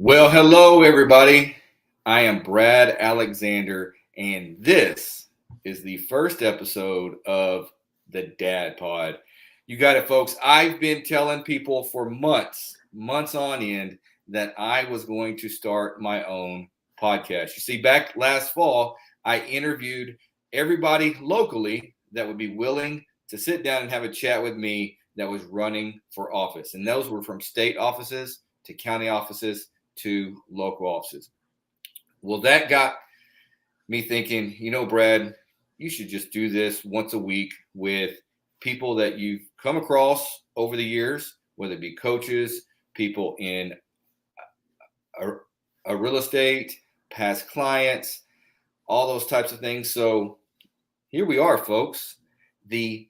Well, hello, everybody. I am Brad Alexander, and this is the first episode of the Dad Pod. You got it, folks. I've been telling people for months on end, that I was going to start my own podcast. You see, back last fall, I interviewed everybody locally that would be willing to sit down and have a chat with me that was running for office. And those were from state offices to county offices to local offices. Well, that got me thinking, Brad, you should just do this once a week with people that you've come across over the years, whether it be coaches, people in a real estate, past clients, all those types of things. So here we are, folks, the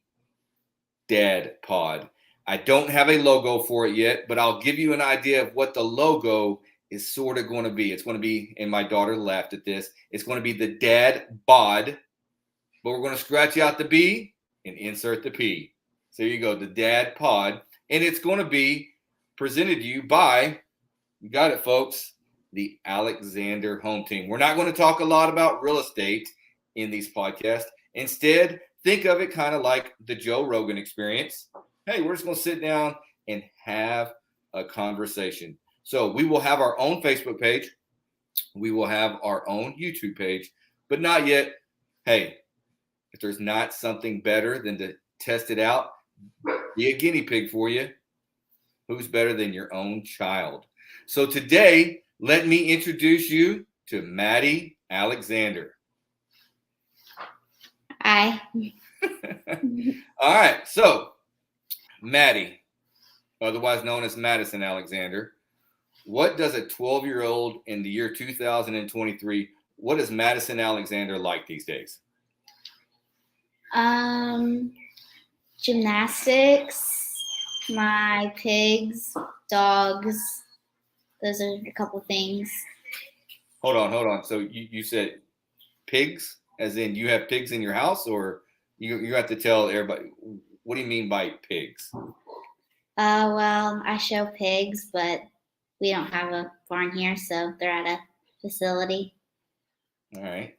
Dad Pod. I don't have a logo for it yet, but I'll give you an idea of what the logo is sort of going to be. It's going to be, and my daughter laughed at this, it's going to be the Dad Bod, but we're going to scratch out the B and insert the P. So here you go, the Dad Pod. And it's going to be presented to you by, you got it, folks, the Alexander Home Team. We're not going to talk a lot about real estate in these podcasts. Instead, think of it kind of like the Joe Rogan experience. Hey, we're just going to sit down and have a conversation. So we will have our own Facebook page. We will have our own YouTube page, but not yet. Hey, if there's not something better than to test it out, be a guinea pig for you. Who's better than your own child? So today, let me introduce you to Maddie Alexander. Hi. All right. So, Maddie, otherwise known as Madison Alexander, what does a 12-year-old in the year 2023, what is Madison Alexander like these days? Gymnastics, my pigs, dogs. Those are a couple things. Hold on. So you said pigs, as in you have pigs in your house, or you have to tell everybody, what do you mean by pigs? Well, I show pigs, but we don't have a barn here, so they're at a facility. All right.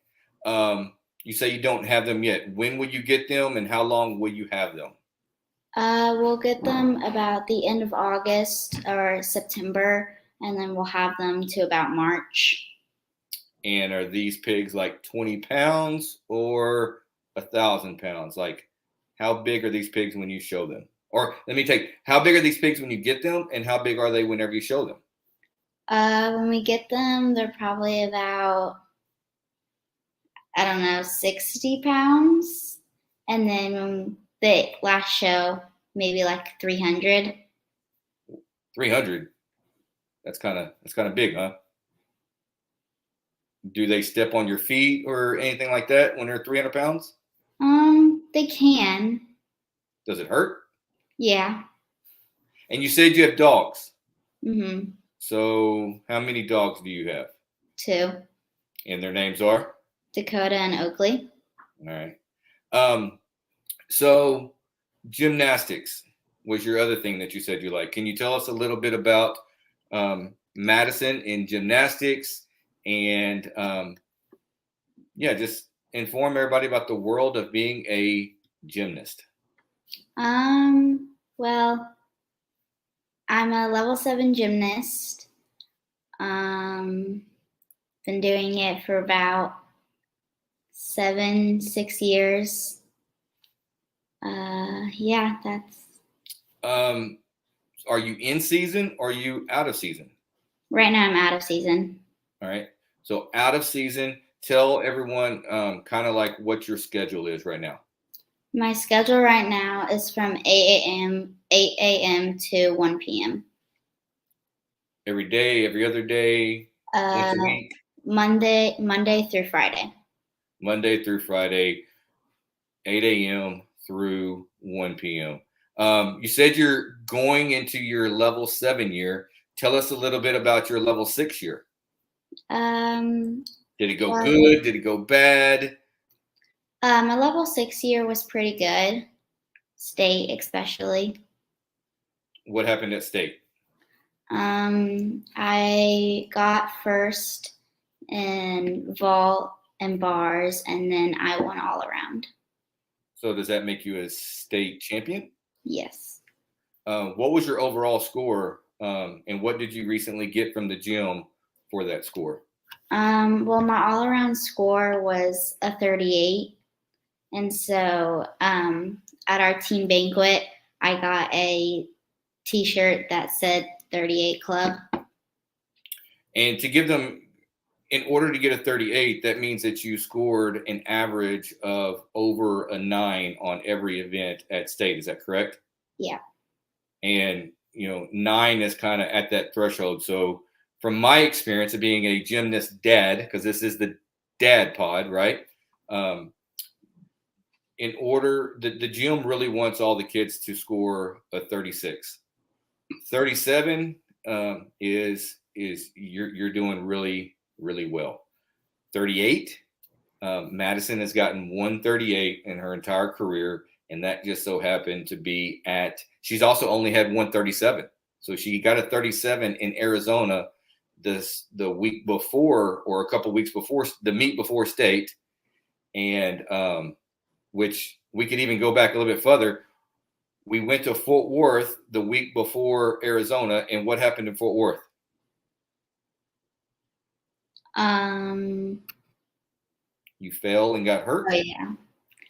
You say you don't have them yet. When will you get them, and how long will you have them? We'll get them about the end of August or September, and then we'll have them to about March. And are these pigs like 20 pounds or 1,000 pounds? Like, how big are these pigs when you show them? Or let me take, how big are these pigs when you get them, and how big are they whenever you show them? When we get them, they're probably about, 60 pounds. And then when the last show, maybe like 300. 300? That's kind of big, huh? Do they step on your feet or anything like that when they're 300 pounds? They can. Does it hurt? Yeah. And you said you have dogs. Mm-hmm. So how many dogs do you have? 2. And their names are? Dakota and Oakley. All right. So gymnastics was your other thing that you said you like. Can you tell us a little bit about Madison in gymnastics, and just inform everybody about the world of being a gymnast? Well, I'm a level 7 gymnast. Been doing it for about 6 years. That's. Are you in season or are you out of season? Right now I'm out of season. All right. So out of season, tell everyone kind of like what your schedule is right now. My schedule right now is from 8 a.m. to 1 p.m. Every day, every other day, once a week? Monday through Friday. Monday through Friday, 8 a.m. through 1 p.m. You said you're going into your level 7 year. Tell us a little bit about your level 6 year. Did it go good? Did it go bad? My level 6 year was pretty good. State especially. What happened at state? I got first in vault and bars, and then I won all around. So does that make you a state champion? Yes. What was your overall score, and what did you recently get from the gym for that score? Well, my all around score was a 38. And so at our team banquet, I got a t shirt that said 38 Club. And to give them, in order to get a 38, that means that you scored an average of over a 9 on every event at state. Is that correct? Yeah. And 9 is kind of at that threshold. So from my experience of being a gymnast dad, because this is the dad pod, right? In order, the gym really wants all the kids to score a 36. 37 is you're doing really, really well. 38, Madison has gotten 138 in her entire career, and that just so happened to be she's also only had 137. So she got a 37 in Arizona the week before, or a couple weeks before the meet before state, and which we could even go back a little bit further. We went to Fort Worth the week before Arizona, and what happened in Fort Worth? You fell and got hurt. Oh yeah.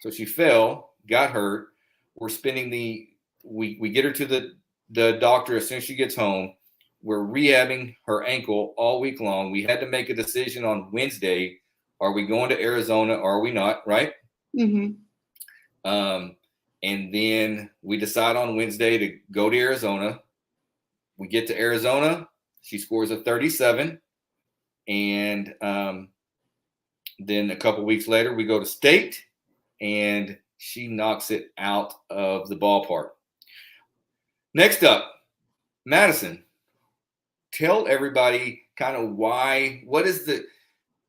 So she fell, got hurt. We're spending we get her to the doctor as soon as she gets home. We're rehabbing her ankle all week long. We had to make a decision on Wednesday. Are we going to Arizona or are we not? Right. Mm-hmm. And then we decide on Wednesday to go to Arizona. We get to Arizona. She scores a 37. And then a couple weeks later, we go to state and she knocks it out of the ballpark. Next up, Madison. Tell everybody kind of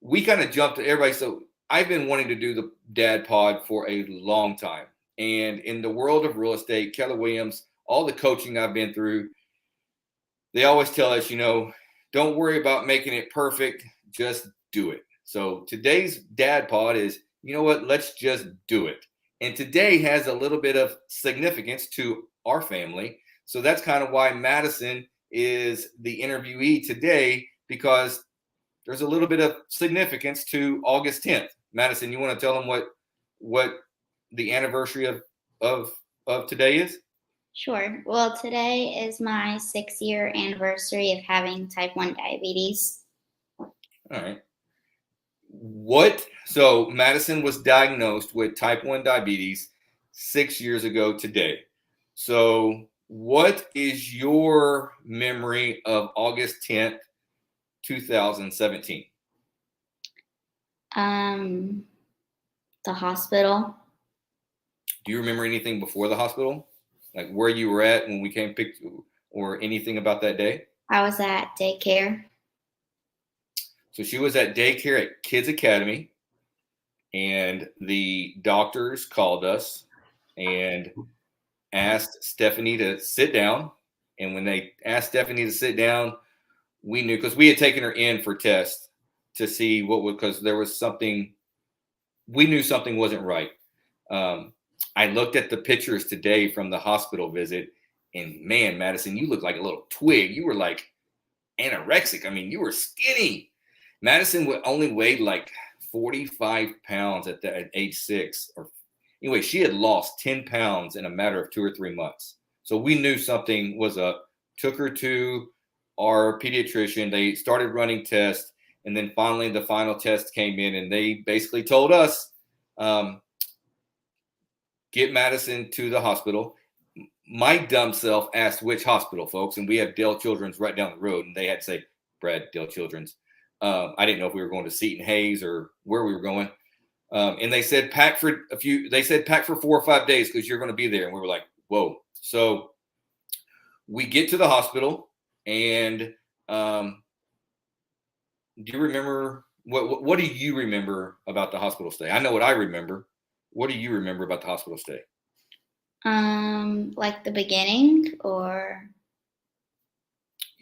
we kind of jumped to everybody. So I've been wanting to do the dad pod for a long time. And in the world of real estate, Keller Williams, all the coaching I've been through, they always tell us, don't worry about making it perfect, just do it. So today's dad pod is, let's just do it. And today has a little bit of significance to our family. So that's kind of why Madison is the interviewee today, because there's a little bit of significance to August 10th. Madison, you want to tell them what the anniversary of today is? Sure. Well, today is my 6-year anniversary of having type 1 diabetes. All right. So Madison was diagnosed with type 1 diabetes 6 years ago today. So what is your memory of August 10th, 2017? The hospital. Do you remember anything before the hospital? Like where you were at when we came pick you, or anything about that day? I was at daycare. So she was at daycare at Kids Academy, and the doctors called us and asked Stephanie to sit down. And when they asked Stephanie to sit down, we knew, because we had taken her in for tests to see because there was something, we knew something wasn't right. I looked at the pictures today from the hospital visit, and man, Madison, you look like a little twig. You were like anorexic. I mean, you were skinny. Madison only weighed like 45 pounds at age 6. Or anyway, she had lost 10 pounds in a matter of 2 or 3 months. So we knew something was up. Took her to our pediatrician. They started running tests, and then finally the final test came in, and they basically told us, get Madison to the hospital. My dumb self asked which hospital, folks, and we have Dale Children's right down the road, and they had to say, Brad, Dale Children's. I didn't know if we were going to Seton Hayes or where we were going. And they said pack for 4 or 5 days because you're going to be there. And we were like, whoa. So we get to the hospital, and do you remember what do you remember about the hospital stay? I know what I remember. What do you remember about the hospital stay? Like the beginning, or?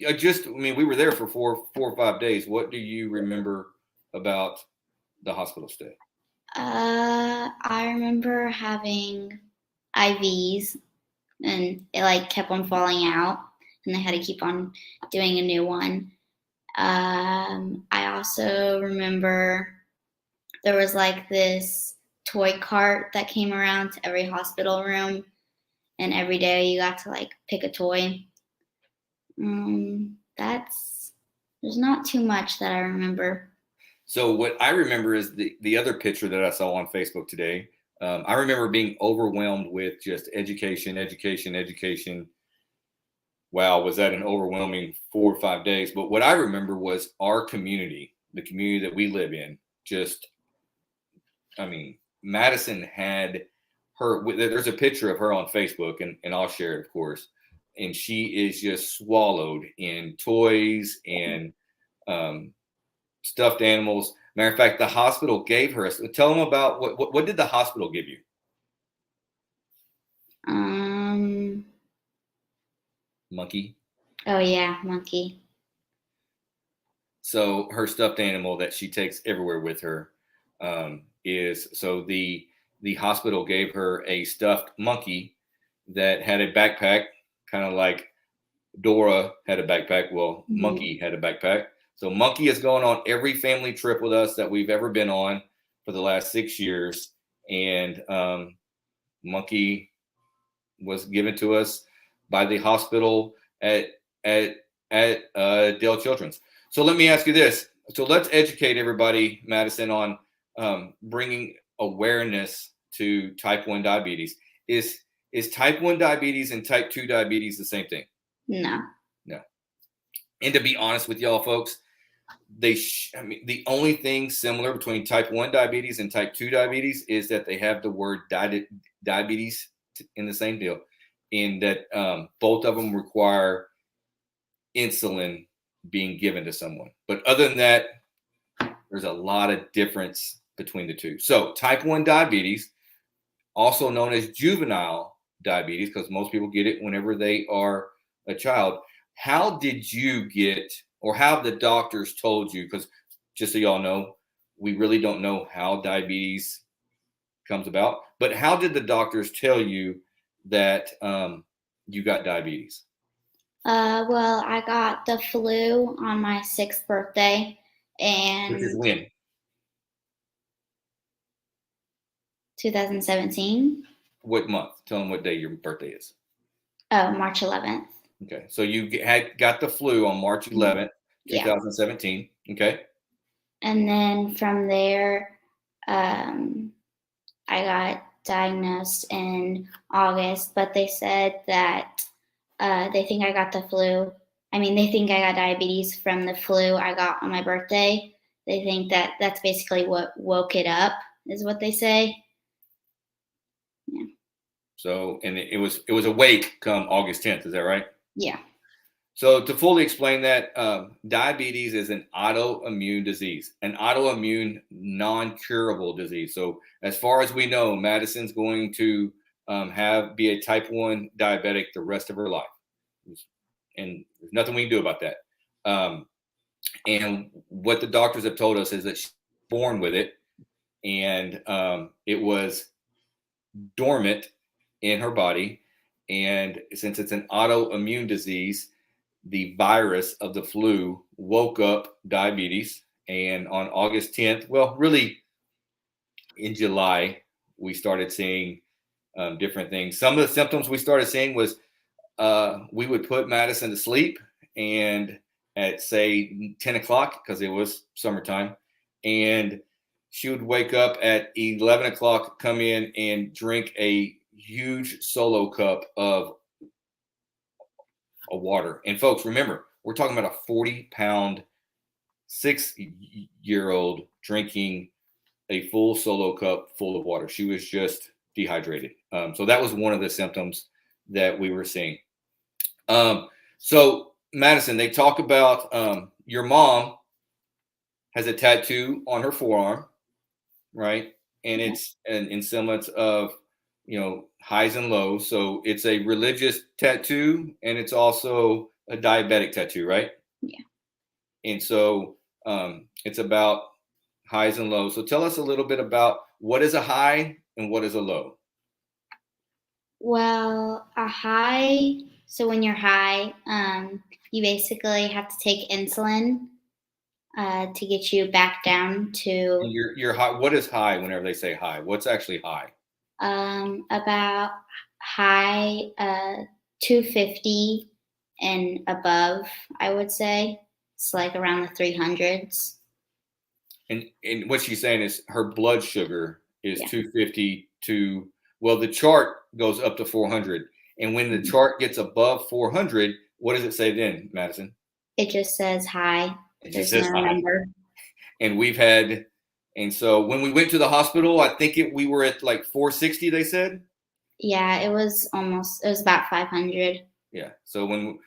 I mean, we were there for 4 or 5 days. What do you remember about the hospital stay? I remember having IVs and it like kept on falling out and they had to keep on doing a new one. I also remember there was like this toy cart that came around to every hospital room, and every day you got to like pick a toy. That's there's not too much that I remember. So what I remember is the other picture that I saw on Facebook today. I remember being overwhelmed with just education, education, education. Wow, was that an overwhelming 4 or 5 days? But what I remember was our community, the community that we live in. Just, I mean, Madison had her. There's a picture of her on Facebook, and I'll share it, of course. And she is just swallowed in toys and um, stuffed animals. Matter of fact, the hospital gave her. Tell them about what did the hospital give you? Monkey. Oh yeah, monkey. So her stuffed animal that she takes everywhere with her is so the hospital gave her a stuffed monkey that had a backpack, kind of like Dora had a backpack. Well, Monkey had a backpack. So Monkey has gone on every family trip with us that we've ever been on for the last 6 years, and Monkey was given to us by the hospital at Dale Children's. So let me ask you this. So let's educate everybody, Madison, on bringing awareness to type 1 diabetes. Is type 1 diabetes and type 2 diabetes the same thing? No. No. And to be honest with y'all, folks, I mean, the only thing similar between type 1 diabetes and type 2 diabetes is that they have the word diabetes in the same deal, in that both of them require insulin being given to someone. But other than that, there's a lot of difference between the two. So type 1 diabetes, also known as juvenile diabetes, because most people get it whenever they are a child. How did you get, or how have the doctors told you? Because just so y'all know, we really don't know how diabetes comes about. But how did the doctors tell you that you got diabetes? Well, I got the flu on my 6th birthday, and Which is when? 2017. What month? Tell them what day your birthday is. Oh, March 11th. Okay, so you got the flu on March 11th, 2017. Yeah. Okay. And then from there, I got diagnosed in August, but they said that they think I got the flu. I mean, they think I got diabetes from the flu I got on my birthday. They think that that's basically what woke it up, is what they say. Yeah. So, and it was awake come August 10th. Is that right? Yeah. So to fully explain that, diabetes is an autoimmune disease, an autoimmune non-curable disease. So as far as we know, Madison's going to be a type 1 diabetic the rest of her life. And there's nothing we can do about that. And what the doctors have told us is that she's born with it, and it was dormant in her body. And since it's an autoimmune disease, the virus of the flu woke up diabetes. And on August 10th, well, really in July, we started seeing different things. Some of the symptoms we started seeing was we would put Madison to sleep, and at say 10 o'clock, because it was summertime, and she would wake up at 11 o'clock, come in and drink a huge solo cup of water. And folks, remember, we're talking about a 40-pound, 6-year-old drinking a full solo cup full of water. She was just dehydrated. So that was one of the symptoms that we were seeing. So Madison, they talk about your mom has a tattoo on her forearm, right? And it's in semblance of, highs and lows. So it's a religious tattoo, and it's also a diabetic tattoo, right? Yeah. And so it's about highs and lows. So tell us a little bit about what is a high and what is a low. Well, a high, so when you're high, you basically have to take insulin to get you back down to And your high. What is high? Whenever they say high, what's actually high? about high 250 and above, I would say. It's like around the 300s. And what she's saying is her blood sugar is Yeah. 250 to, well, the chart goes up to 400. And when the Mhm. chart gets above 400, what does it say then, Madison? It just says high. It just There's says no high. number. And and so when we went to the hospital, I think we were at like 460, they said. Yeah, it was about 500. Yeah. So on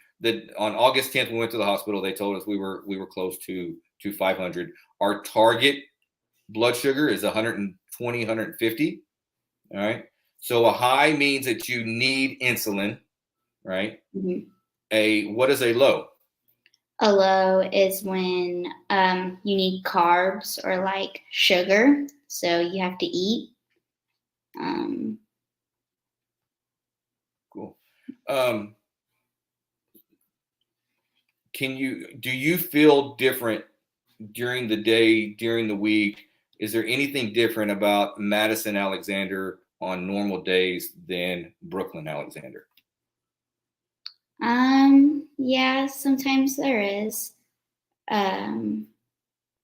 August 10th, we went to the hospital, they told us we were close to 500. Our target blood sugar is 120, 150. All right. So a high means that you need insulin, right? Mm-hmm. What is a low? A low is when you need carbs or like sugar, so you have to eat. Cool. Do you feel different during the day, during the week? Is there anything different about Madison Alexander on normal days than Brooklyn Alexander? Yeah, sometimes there is.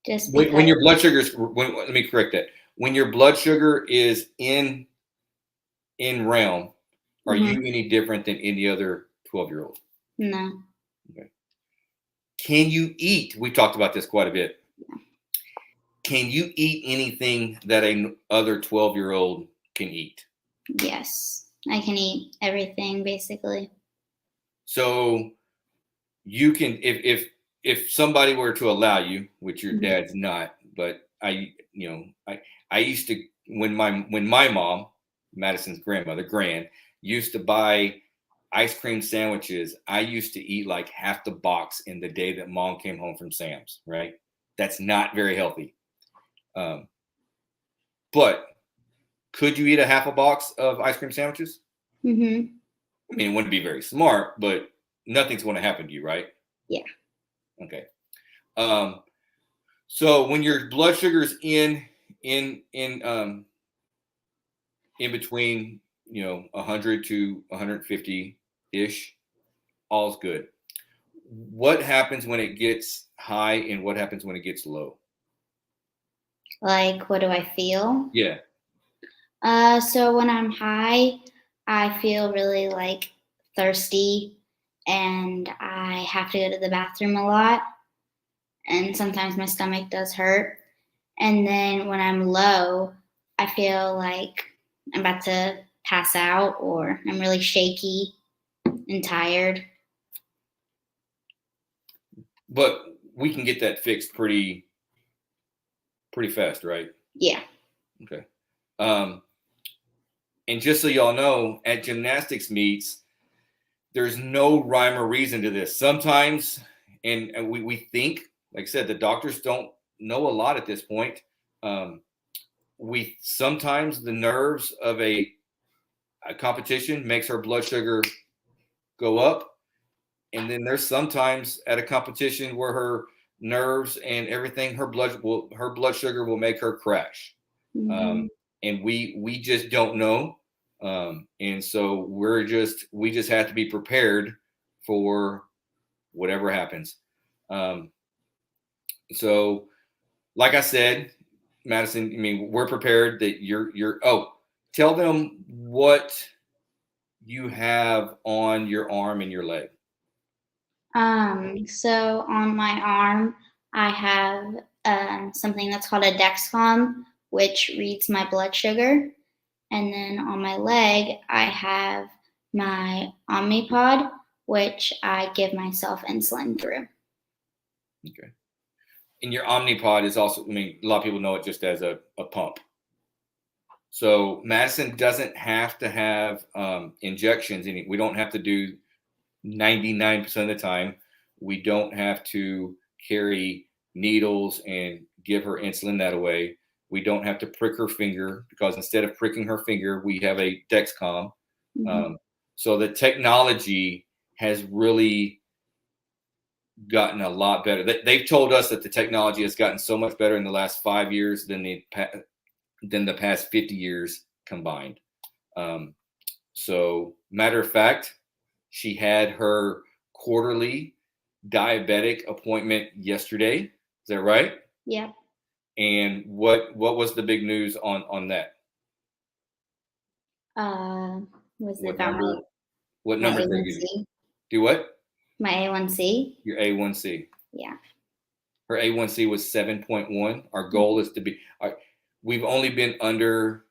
Just When because. your blood sugar let me correct that. When your blood sugar is in realm, are Mhm. you any different than any other 12-year-old? No. Okay. Can you eat? We talked about this quite a bit. Can you eat anything that a other 12-year-old can eat? Yes, I can eat everything basically. So you can, if somebody were to allow you, which your Mhm. dad's not, but I used to, when my mom, Madison's grandmother, Gran, used to buy ice cream sandwiches, I used to eat like half the box in the day that mom came home from Sam's, right? That's not very healthy. But could you eat a half a box of ice cream sandwiches? Mhm. I mean, it wouldn't be very smart, but nothing's going to happen to you, right? Yeah. Okay. So when your blood sugar's in in between, 100 to 150 ish, all's good. What happens when it gets high and what happens when it gets low? Like, what do I feel? Yeah. So when I'm high, I feel really like thirsty, and I have to go to the bathroom a lot, and sometimes my stomach does hurt. And then when I'm low, I feel like I'm about to pass out, or I'm really shaky and tired. But we can get that fixed pretty fast, right? Yeah. Okay. And just so y'all know, at gymnastics meets, there's no rhyme or reason to this. Sometimes, and we think, like I said, the doctors don't know a lot at this point. We sometimes the nerves of a competition makes her blood sugar go up, and then there's sometimes at a competition where her nerves and everything, her blood sugar will make her crash. Mm-hmm. And we just don't know. And so we just have to be prepared for whatever happens. So like I said, Madison, I mean, we're prepared that tell them what you have on your arm and your leg. So on my arm, I have something that's called a Dexcom, which reads my blood sugar. And then on my leg, I have my Omnipod, which I give myself insulin through. Okay. And your Omnipod is also, I mean, a lot of people know it just as a pump. So Madison doesn't have to have injections. We don't have to do 99% of the time. We don't have to carry needles and give her insulin that way. We don't have to prick her finger, because instead of pricking her finger, we have a Dexcom. Mhm. So the technology has really gotten a lot better. They've told us that the technology has gotten so much better in the last 5 years than the past 50 years combined. So matter of fact, she had her quarterly diabetic appointment yesterday. Is that right? Yep. And what was the big news on that? Was it What about number? What my numbers they give you? A1C? Do what? My A1C? Your A1C. Yeah. Her A1C was 7.1. Our goal is to be. We've only been under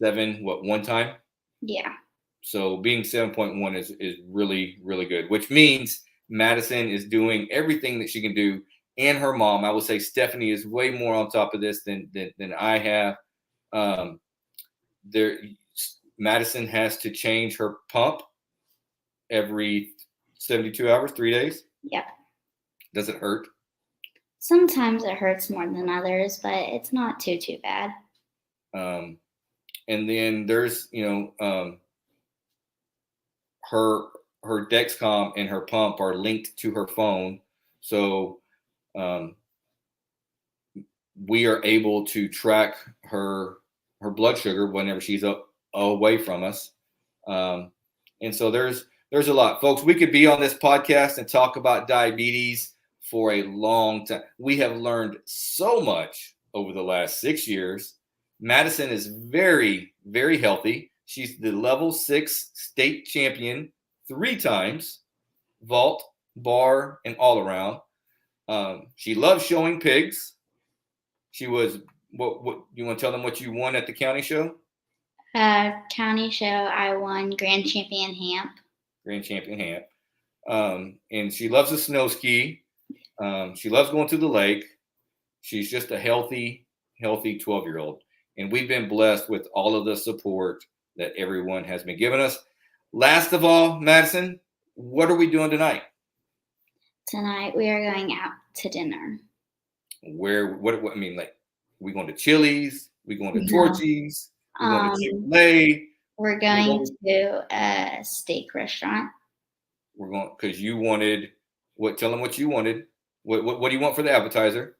7. What, one time? Yeah. So being 7.1 is really, really good, which means Madison is doing everything that she can do. And her mom, I would say Stephanie is way more on top of this than I have. There, Madison has to change her pump every 72 hours, 3 days. Yep. Does it hurt? Sometimes it hurts more than others, but it's not too bad. And then there's, her Dexcom and her pump are linked to her phone, so we are able to track her blood sugar whenever she's away from us. And so there's a lot, folks. We could be on this podcast and talk about diabetes for a long time. We have learned so much over the last 6 years. Madison is very, very healthy. She's the level 6 state champion 3 times, vault, bar, and all around. She loves showing pigs. She was, what you want to tell them what you won at the county show? County show, I won Grand Champion Hamp. Grand Champion Hamp. And she loves to snow ski. She loves going to the lake. She's just a healthy 12-year-old. And we've been blessed with all of the support that everyone has been giving us. Last of all, Madison, what are we doing tonight? Tonight we are going out to dinner. Where? What I mean, like, we going to Chili's? We going to No. Torchy's? We going to Chick-fil-A? We're going to a steak restaurant. We're going because you wanted what? Tell them what you wanted. What do you want for the appetizer?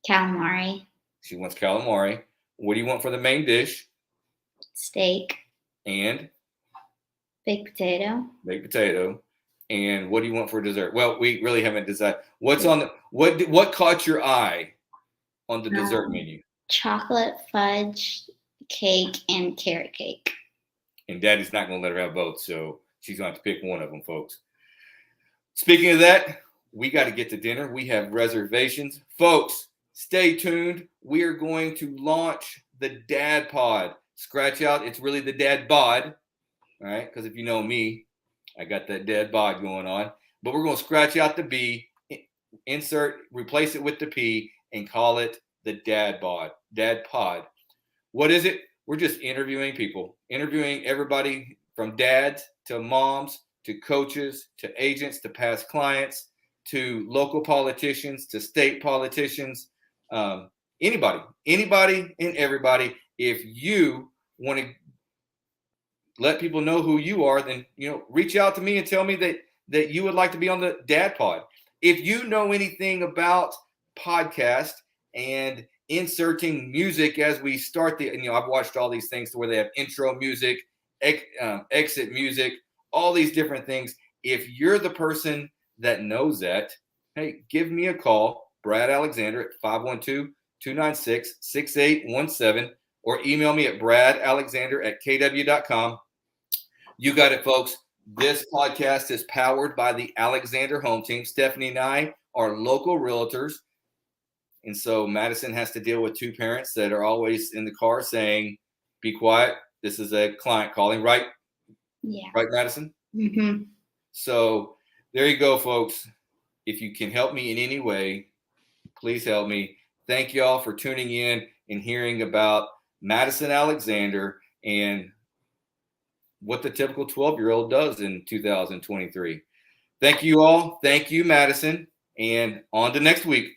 Calamari. She wants calamari. What do you want for the main dish? Steak. And baked potato. Baked potato. And what do you want for dessert? Well, we really haven't decided. What's on the what caught your eye on the dessert menu? Chocolate fudge cake and carrot cake. And Daddy's not going to let her have both, so she's going to have to pick one of them, folks. Speaking of that, we got to get to dinner. We have reservations. Folks, stay tuned. We are going to launch the Dad Pod. Scratch out, it's really the Dad Bod, all right? Because if you know me, I got that Dad Bod going on. But we're going to scratch out the B, replace it with the P, and call it the Dad Pod. What is it? We're just interviewing people, interviewing everybody from dads to moms to coaches to agents to past clients to local politicians to state politicians, anybody and everybody. If you want to let people know who you are, then reach out to me and tell me that you would like to be on the Dad Pod. If you know anything about podcast and inserting music as we start I've watched all these things to where they have intro music, exit music, all these different things. If you're the person that knows that, hey, give me a call, Brad Alexander at 512-296-6817, or email me at bradalexander@kw.com. You got it, folks. This podcast is powered by the Alexander Home Team. Stephanie and I are local realtors. And so Madison has to deal with 2 parents that are always in the car saying, be quiet. This is a client calling, right? Yeah. Right, Madison? Mm-hmm. So there you go, folks. If you can help me in any way, please help me. Thank you all for tuning in and hearing about Madison Alexander and what the typical 12-year-old does in 2023. Thank you all. Thank you, Madison. And on to next week.